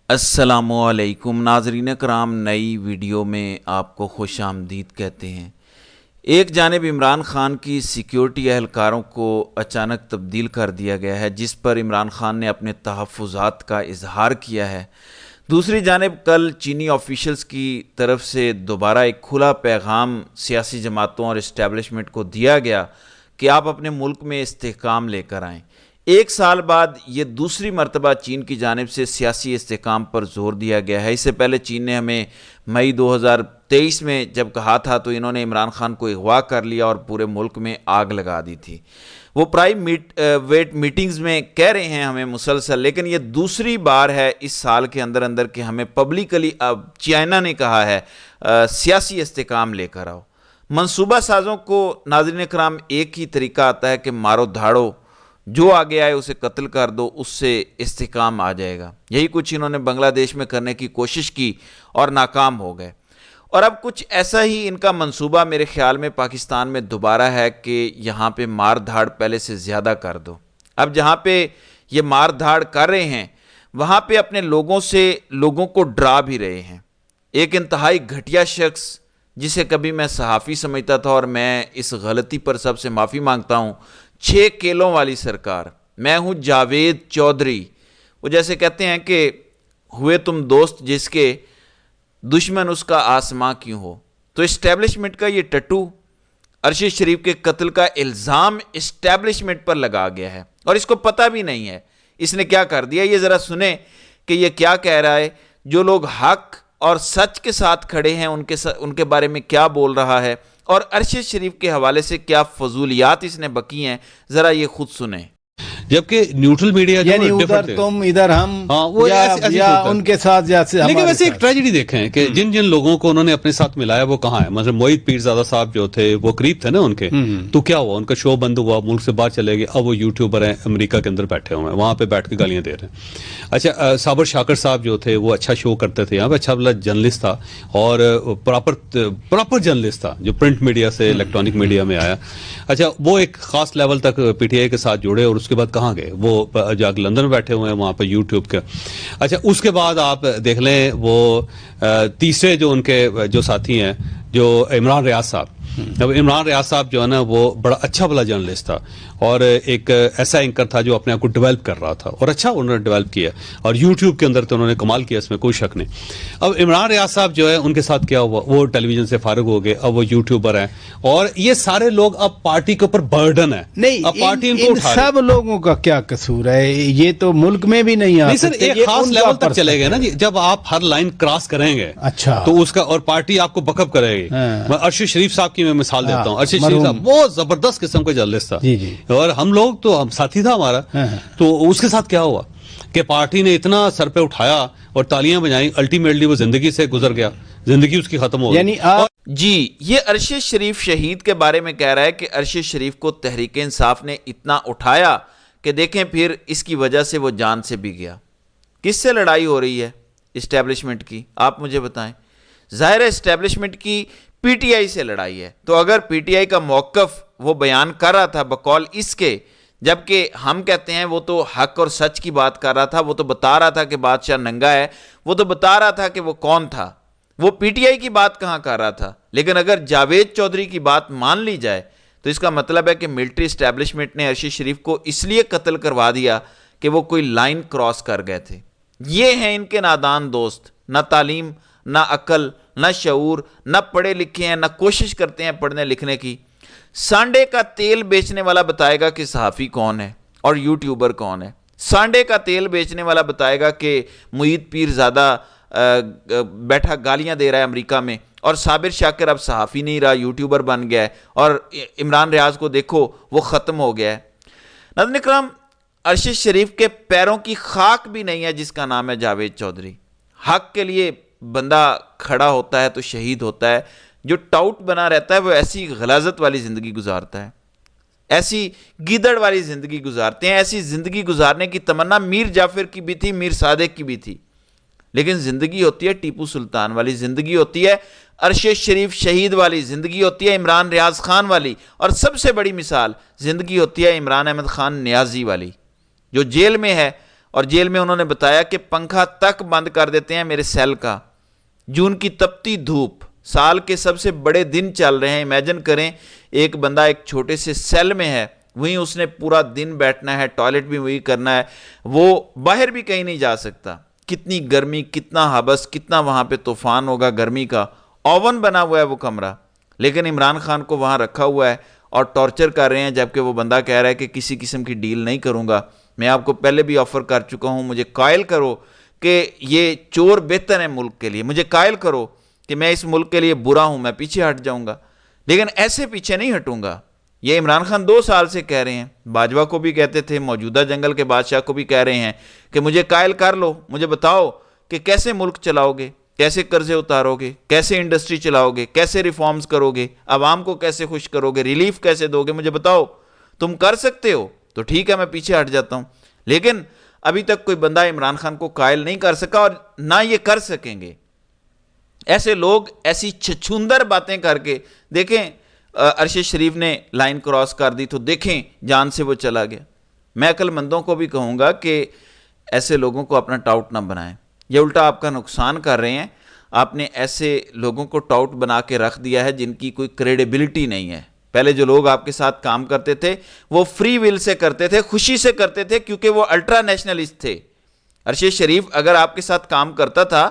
السلام علیکم ناظرین کرام، نئی ویڈیو میں آپ کو خوش آمدید کہتے ہیں۔ ایک جانب عمران خان کی سیکیورٹی اہلکاروں کو اچانک تبدیل کر دیا گیا ہے، جس پر عمران خان نے اپنے تحفظات کا اظہار کیا ہے۔ دوسری جانب کل چینی آفیشلز کی طرف سے دوبارہ ایک کھلا پیغام سیاسی جماعتوں اور اسٹیبلشمنٹ کو دیا گیا کہ آپ اپنے ملک میں استحکام لے کر آئیں۔ ایک سال بعد یہ دوسری مرتبہ چین کی جانب سے سیاسی استحکام پر زور دیا گیا ہے۔ اس سے پہلے چین نے ہمیں مئی 2023 میں جب کہا تھا تو انہوں نے عمران خان کو اغوا کر لیا اور پورے ملک میں آگ لگا دی تھی۔ وہ ویٹ میٹنگز میں کہہ رہے ہیں ہمیں مسلسل، لیکن یہ دوسری بار ہے اس سال کے اندر کہ ہمیں پبلکلی اب چائنا نے کہا ہے سیاسی استحکام لے کر آؤ۔ منصوبہ سازوں کو ناظرین کرام ایک ہی طریقہ آتا ہے کہ مارو دھاڑو، جو آگے آئے اسے قتل کر دو، اس سے استحکام آ جائے گا۔ یہی کچھ انہوں نے بنگلہ دیش میں کرنے کی کوشش کی اور ناکام ہو گئے، اور اب کچھ ایسا ہی ان کا منصوبہ میرے خیال میں پاکستان میں دوبارہ ہے کہ یہاں پہ مار دھاڑ پہلے سے زیادہ کر دو۔ اب جہاں پہ یہ مار دھاڑ کر رہے ہیں وہاں پہ اپنے لوگوں کو ڈرا بھی رہے ہیں۔ ایک انتہائی گھٹیا شخص جسے کبھی میں صحافی سمجھتا تھا، اور میں اس غلطی پر سب سے معافی مانگتا ہوں، 6 کیلوں والی سرکار، میں ہوں جاوید چودھری۔ وہ جیسے کہتے ہیں کہ ہوئے تم دوست جس کے دشمن اس کا آسماں کیوں ہو، تو اسٹیبلشمنٹ کا یہ ٹٹو ارشد شریف کے قتل کا الزام اسٹیبلشمنٹ پر لگا گیا ہے، اور اس کو پتہ بھی نہیں ہے اس نے کیا کر دیا۔ یہ ذرا سنیں کہ یہ کیا کہہ رہا ہے، جو لوگ حق اور سچ کے ساتھ کھڑے ہیں ان کے بارے میں کیا بول رہا ہے، اور ارشد شریف کے حوالے سے کیا فضولیات اس نے بکی ہیں، ذرا یہ خود سنیں۔ جبکہ نیوٹرل میڈیا یعنی ادھر تم ادھر ہم، یا ان کے ساتھ جیسے، لیکن ویسے ایک ٹریجڈی دیکھیں کہ جن لوگوں کو انہوں نے اپنے ساتھ ملایا وہ کہاں ہے۔ مثلا موعید پیرزادہ صاحب جو تھے وہ قریب تھے نا ان کے، تو کیا ہوا، ان کا شو بند ہوا، ملک سے باہر چلے گئے، اب وہ یوٹیوبر ہیں، امریکہ کے اندر بیٹھے ہوئے ہیں، وہاں پہ بیٹھ کے گالیاں دے رہے ہیں۔ اچھا، صابر شاکر صاحب جو تھے وہ اچھا شو کرتے تھے، یہاں پہ اچھا والا جرنلسٹ تھا اور پراپر جرنلسٹ تھا جو پرنٹ میڈیا سے الیکٹرانک میڈیا میں آیا۔ اچھا، وہ ایک خاص لیول تک پی ٹی آئی کے ساتھ جڑے، اور اس کے بعد کہاں گئے، وہ جا کے لندن میں بیٹھے ہوئے ہیں وہاں پہ یوٹیوب کے۔ اچھا، اس کے بعد آپ دیکھ لیں وہ تیسرے جو ان کے جو ساتھی ہیں، جو عمران ریاض صاحب، اب عمران ریاض صاحب جو ہے نا وہ بڑا اچھا والا جرنلسٹ تھا اور ایک ایسا اینکر تھا جو اپنے آپ کو ڈیولپ کر رہا تھا، اور اچھا انہوں نے ڈیولپ کیا، اور یوٹیوب کے اندر تو انہوں نے کمال کیا، اس میں کوئی شک نہیں۔ اب عمران ریاض صاحب جو ہے ان کے ساتھ کیا ہوا، وہ ٹیلی ویژن سے فارغ ہو گئے، اب وہ یوٹیوبر ہیں، اور یہ سارے لوگ اب پارٹی کے اوپر برڈن ہے، نہیں، اب پارٹی ان سب لوگوں کا کیا قصور ہے، یہ تو ملک میں بھی نہیں آ سکتے، ایک خاص لیول تک چلے گئے نا جی، جب آپ ہر لائن کراس کریں گے اچھا تو اس کا، اور پارٹی آپ کو بک اپ کرے گی۔ میں ارشد شریف صاحب کی میں مثال دیتا ہوں، ارشد شریف صاحب بہت زبردست قسم کا جرنلسٹ تھا، اور ہم لوگ تو ہم ساتھی تھا ہمارا، تو اس کے ساتھ کیا ہوا کہ پارٹی نے اتنا سر پہ اٹھایا اور تالیاں بجائیں، الٹیمیٹلی وہ زندگی سے گزر گیا، زندگی اس کی ختم ہو گئی۔ جی، یہ ارشد شریف شہید کے بارے میں کہہ رہا ہے کہ ارشد شریف کو تحریک انصاف نے اتنا اٹھایا کہ دیکھیں پھر اس کی وجہ سے وہ جان سے بھی گیا۔ کس سے لڑائی ہو رہی ہے اسٹیبلشمنٹ کی، آپ مجھے بتائیں۔ ظاہر ہے اسٹیبلشمنٹ کی پی ٹی آئی سے لڑائی ہے، تو اگر پی ٹی آئی کا موقف وہ بیان کر رہا تھا بقول اس کے، جبکہ ہم کہتے ہیں وہ تو حق اور سچ کی بات کر رہا تھا، وہ تو بتا رہا تھا کہ بادشاہ ننگا ہے، وہ تو بتا رہا تھا کہ وہ کون تھا، وہ پی ٹی آئی کی بات کہاں کر رہا تھا۔ لیکن اگر جاوید چودھری کی بات مان لی جائے تو اس کا مطلب ہے کہ ملٹری اسٹیبلشمنٹ نے ارشد شریف کو اس لیے قتل کروا دیا کہ وہ کوئی لائن کراس کر گئے تھے۔ یہ ہیں ان کے نادان دوست، نہ تعلیم، نہ عقل، نہ شعور، نہ پڑھے لکھے ہیں، نہ کوشش کرتے ہیں پڑھنے لکھنے کی۔ سانڈے کا تیل بیچنے والا بتائے گا کہ صحافی کون ہے اور یوٹیوبر کون ہے۔ سانڈے کا تیل بیچنے والا بتائے گا کہ موعید پیرزادہ بیٹھا گالیاں دے رہا ہے امریکہ میں، اور صابر شاکر اب صحافی نہیں رہا، یوٹیوبر بن گیا ہے، اور عمران ریاض کو دیکھو وہ ختم ہو گیا ہے۔ ناظرین اکرام، ارشد شریف کے پیروں کی خاک بھی نہیں ہے جس کا نام ہے جاوید چودھری۔ حق کے لیے بندہ کھڑا ہوتا ہے تو شہید ہوتا ہے، جو ٹاؤٹ بنا رہتا ہے وہ ایسی غلاظت والی زندگی گزارتا ہے، ایسی گیدڑ والی زندگی گزارتے ہیں۔ ایسی زندگی گزارنے کی تمنا میر جعفر کی بھی تھی، میر صادق کی بھی تھی، لیکن زندگی ہوتی ہے ٹیپو سلطان والی، زندگی ہوتی ہے ارشد شریف شہید والی، زندگی ہوتی ہے عمران ریاض خان والی، اور سب سے بڑی مثال زندگی ہوتی ہے عمران احمد خان نیازی والی، جو جیل میں ہے اور جیل میں انہوں نے بتایا کہ پنکھا تک بند کر دیتے ہیں میرے سیل کا، جون کی تپتی دھوپ، سال کے سب سے بڑے دن چل رہے ہیں، امیجن کریں ایک بندہ ایک چھوٹے سے سیل میں ہے، وہیں اس نے پورا دن بیٹھنا ہے، ٹوائلٹ بھی وہی کرنا ہے، وہ باہر بھی کہیں نہیں جا سکتا، کتنی گرمی، کتنا حبس، کتنا وہاں پہ طوفان ہوگا گرمی کا، اوون بنا ہوا ہے وہ کمرہ، لیکن عمران خان کو وہاں رکھا ہوا ہے اور ٹارچر کر رہے ہیں، جبکہ وہ بندہ کہہ رہا ہے کہ کسی قسم کی ڈیل نہیں کروں گا، میں آپ کو پہلے بھی آفر کر چکا ہوں، مجھے قائل کرو کہ یہ چور بہتر ہے ملک کے لیے، مجھے قائل کرو کہ میں اس ملک کے لیے برا ہوں، میں پیچھے ہٹ جاؤں گا، لیکن ایسے پیچھے نہیں ہٹوں گا۔ یہ عمران خان 2 سال سے کہہ رہے ہیں، باجوہ کو بھی کہتے تھے، موجودہ جنگل کے بادشاہ کو بھی کہہ رہے ہیں کہ مجھے قائل کر لو، مجھے بتاؤ کہ کیسے ملک چلاؤ گے، کیسے قرضے اتارو گے، کیسے انڈسٹری چلاؤ گے، کیسے ریفارمز کرو گے، عوام کو کیسے خوش کرو گے، ریلیف کیسے دو گے، مجھے بتاؤ، تم کر سکتے ہو تو ٹھیک ہے میں پیچھے ہٹ جاتا ہوں، لیکن ابھی تک کوئی بندہ عمران خان کو قائل نہیں کر سکا اور نہ یہ کر سکیں گے۔ ایسے لوگ ایسی چھچھوندر باتیں کر کے، دیکھیں ارشد شریف نے لائن کراس کر دی تو دیکھیں جان سے وہ چلا گیا۔ میں عقل مندوں کو بھی کہوں گا کہ ایسے لوگوں کو اپنا ٹاؤٹ نہ بنائیں، یہ الٹا آپ کا نقصان کر رہے ہیں، آپ نے ایسے لوگوں کو ٹاؤٹ بنا کے رکھ دیا ہے جن کی کوئی کریڈیبلٹی نہیں ہے۔ پہلے جو لوگ آپ کے ساتھ کام کرتے تھے وہ فری ول سے کرتے تھے، خوشی سے کرتے تھے، کیونکہ وہ الٹرا نیشنلسٹ تھے۔ ارشد شریف اگر آپ کے ساتھ کام کرتا تھا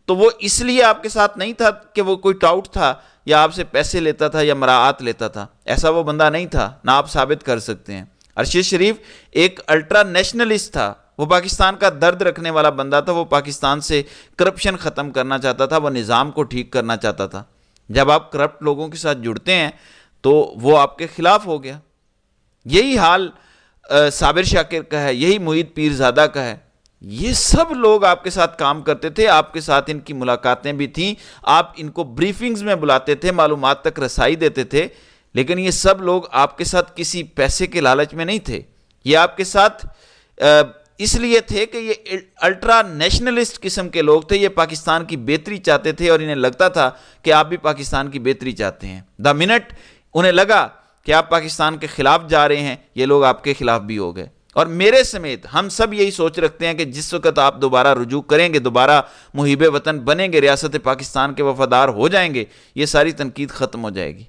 تو وہ اس لیے آپ کے ساتھ نہیں تھا کہ وہ کوئی ٹاؤٹ تھا یا آپ سے پیسے لیتا تھا یا مراعات لیتا تھا، ایسا وہ بندہ نہیں تھا، نہ آپ ثابت کر سکتے ہیں۔ ارشد شریف ایک الٹرا نیشنلسٹ تھا، وہ پاکستان کا درد رکھنے والا بندہ تھا، وہ پاکستان سے کرپشن ختم کرنا چاہتا تھا، وہ نظام کو ٹھیک کرنا چاہتا تھا۔ جب آپ کرپٹ لوگوں کے ساتھ جڑتے ہیں تو وہ آپ کے خلاف ہو گیا۔ یہی حال صابر شاکر کا ہے، یہی محیط پیرزادہ کا ہے، یہ سب لوگ آپ کے ساتھ کام کرتے تھے، آپ کے ساتھ ان کی ملاقاتیں بھی تھیں، آپ ان کو بریفنگز میں بلاتے تھے، معلومات تک رسائی دیتے تھے، لیکن یہ سب لوگ آپ کے ساتھ کسی پیسے کے لالچ میں نہیں تھے، یہ آپ کے ساتھ اس لیے تھے کہ یہ الٹرا نیشنلسٹ قسم کے لوگ تھے، یہ پاکستان کی بہتری چاہتے تھے اور انہیں لگتا تھا کہ آپ بھی پاکستان کی بہتری چاہتے ہیں۔ دا منٹ انہیں لگا کہ آپ پاکستان کے خلاف جا رہے ہیں، یہ لوگ آپ کے خلاف بھی ہو گئے، اور میرے سمیت ہم سب یہی سوچ رکھتے ہیں کہ جس وقت آپ دوبارہ رجوع کریں گے، دوبارہ محب وطن بنیں گے، ریاست پاکستان کے وفادار ہو جائیں گے، یہ ساری تنقید ختم ہو جائے گی۔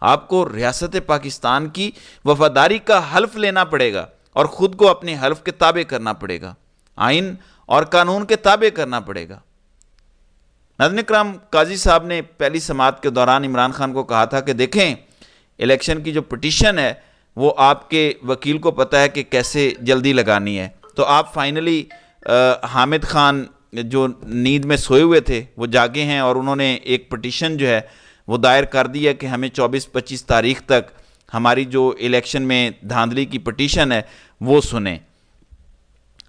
آپ کو ریاست پاکستان کی وفاداری کا حلف لینا پڑے گا اور خود کو اپنے حلف کے تابع کرنا پڑے گا، آئین اور قانون کے تابع کرنا پڑے گا۔ ناظرین کرام، قاضی صاحب نے پہلی سماعت کے دوران عمران خان کو کہا تھا کہ دیکھیں الیکشن کی جو پٹیشن ہے وہ آپ کے وکیل کو پتہ ہے کہ کیسے جلدی لگانی ہے، تو آپ فائنلی حامد خان جو نیند میں سوئے ہوئے تھے وہ جاگے ہیں اور انہوں نے ایک پٹیشن جو ہے وہ دائر کر دی ہے کہ ہمیں 24-25 تاریخ تک ہماری جو الیکشن میں دھاندلی کی پٹیشن ہے وہ سنیں۔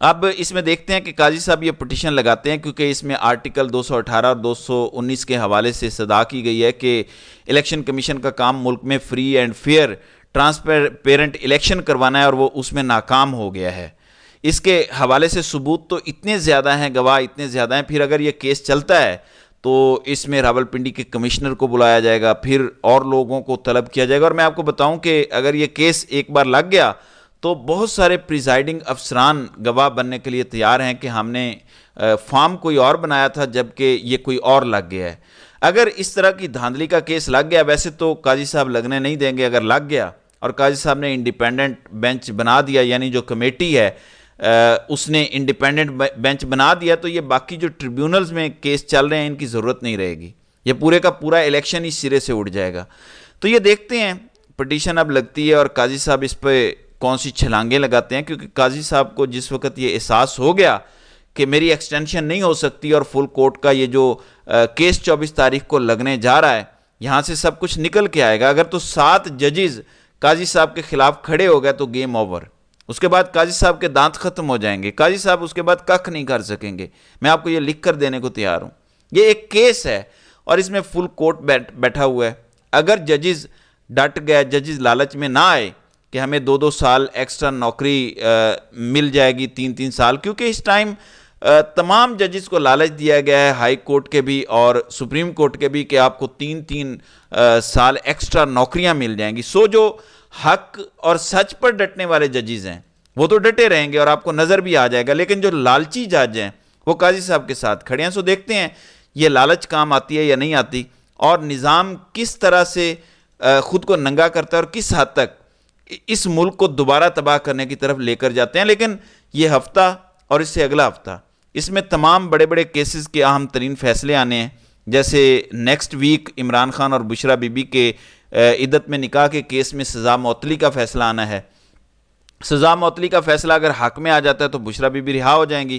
اب اس میں دیکھتے ہیں کہ قاضی صاحب یہ پٹیشن لگاتے ہیں کیونکہ اس میں آرٹیکل 218 اور 219 کے حوالے سے صدا کی گئی ہے کہ الیکشن کمیشن کا کام ملک میں free and fair transparent election کروانا ہے اور وہ اس میں ناکام ہو گیا ہے۔ اس کے حوالے سے ثبوت تو اتنے زیادہ ہیں، گواہ اتنے زیادہ ہیں، پھر اگر یہ کیس چلتا ہے تو اس میں راولپنڈی کے کمشنر کو بلایا جائے گا، پھر اور لوگوں کو طلب کیا جائے گا، اور میں آپ کو بتاؤں کہ اگر یہ کیس ایک بار لگ گیا تو بہت سارے پریزائڈنگ افسران گواہ بننے کے لیے تیار ہیں کہ ہم نے فارم کوئی اور بنایا تھا جبکہ یہ کوئی اور لگ گیا ہے۔ اگر اس طرح کی دھاندلی کا کیس لگ گیا، ویسے تو قاضی صاحب لگنے نہیں دیں گے، اگر لگ گیا اور قاضی صاحب نے انڈیپینڈنٹ بینچ بنا دیا، یعنی جو کمیٹی ہے اس نے انڈیپینڈنٹ بینچ بنا دیا، تو یہ باقی جو ٹریبیونلز میں کیس چل رہے ہیں ان کی ضرورت نہیں رہے گی، یہ پورے کا پورا الیکشن ہی سرے سے اٹھ جائے گا۔ تو یہ دیکھتے ہیں پٹیشن اب لگتی ہے اور قاضی صاحب اس پہ کون سی چھلانگیں لگاتے ہیں، کیونکہ قاضی صاحب کو جس وقت یہ احساس ہو گیا کہ میری ایکسٹینشن نہیں ہو سکتی اور فل کورٹ کا یہ جو کیس 24 تاریخ کو لگنے جا رہا ہے یہاں سے سب کچھ نکل کے آئے گا، اگر تو 7 ججز قاضی صاحب کے خلاف کھڑے ہو گئے تو گیم اوور، اس کے بعد قاضی صاحب کے دانت ختم ہو جائیں گے، قاضی صاحب اس کے بعد کخ نہیں کر سکیں گے۔ میں آپ کو یہ لکھ کر دینے کو تیار ہوں، یہ ایک کیس ہے اور اس میں فل کورٹ بیٹھا ہوا ہے، اگر ججز ڈٹ گئے، ججز لالچ میں نہ آئے کہ ہمیں 2-2 سال ایکسٹرا نوکری مل جائے گی، 3-3 سال، کیونکہ اس ٹائم تمام ججز کو لالچ دیا گیا ہے، ہائی کورٹ کے بھی اور سپریم کورٹ کے بھی، کہ آپ کو 3-3 سال ایکسٹرا نوکریاں مل جائیں گی۔ سو جو حق اور سچ پر ڈٹنے والے ججز ہیں وہ تو ڈٹے رہیں گے اور آپ کو نظر بھی آ جائے گا، لیکن جو لالچی جج ہیں وہ قاضی صاحب کے ساتھ کھڑے ہیں. سو دیکھتے ہیں یہ لالچ کام آتی ہے یا نہیں آتی، اور نظام کس طرح سے خود کو ننگا کرتا ہے اور کس حد تک اس ملک کو دوبارہ تباہ کرنے کی طرف لے کر جاتے ہیں. لیکن یہ ہفتہ اور اس سے اگلا ہفتہ، اس میں تمام بڑے بڑے کیسز کے اہم ترین فیصلے آنے ہیں. جیسے نیکسٹ ویک عمران خان اور بشرا بی بی کے عدت میں نکاح کے کیس میں سزا معطلی کا فیصلہ آنا ہے. سزا معطلی کا فیصلہ اگر حق میں آ جاتا ہے تو بشرا بی بی رہا ہو جائیں گی،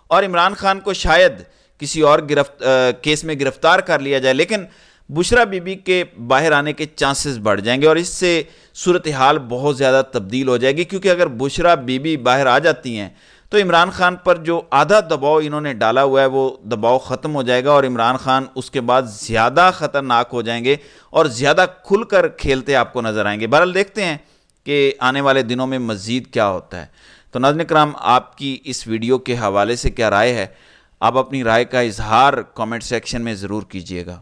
اور عمران خان کو شاید کسی اور کیس میں گرفتار کر لیا جائے، لیکن بشرا بی بی کے باہر آنے کے چانسز بڑھ جائیں گے، اور اس سے صورتحال بہت زیادہ تبدیل ہو جائے گی. کیونکہ اگر بشرا بی بی باہر آ جاتی ہیں تو عمران خان پر جو آدھا دباؤ انہوں نے ڈالا ہوا ہے وہ دباؤ ختم ہو جائے گا، اور عمران خان اس کے بعد زیادہ خطرناک ہو جائیں گے اور زیادہ کھل کر کھیلتے آپ کو نظر آئیں گے. بہرحال دیکھتے ہیں کہ آنے والے دنوں میں مزید کیا ہوتا ہے. تو ناظرین کرام، آپ کی اس ویڈیو کے حوالے سے کیا رائے ہے؟ آپ اپنی رائے کا اظہار کامنٹ سیکشن میں ضرور کیجئے گا.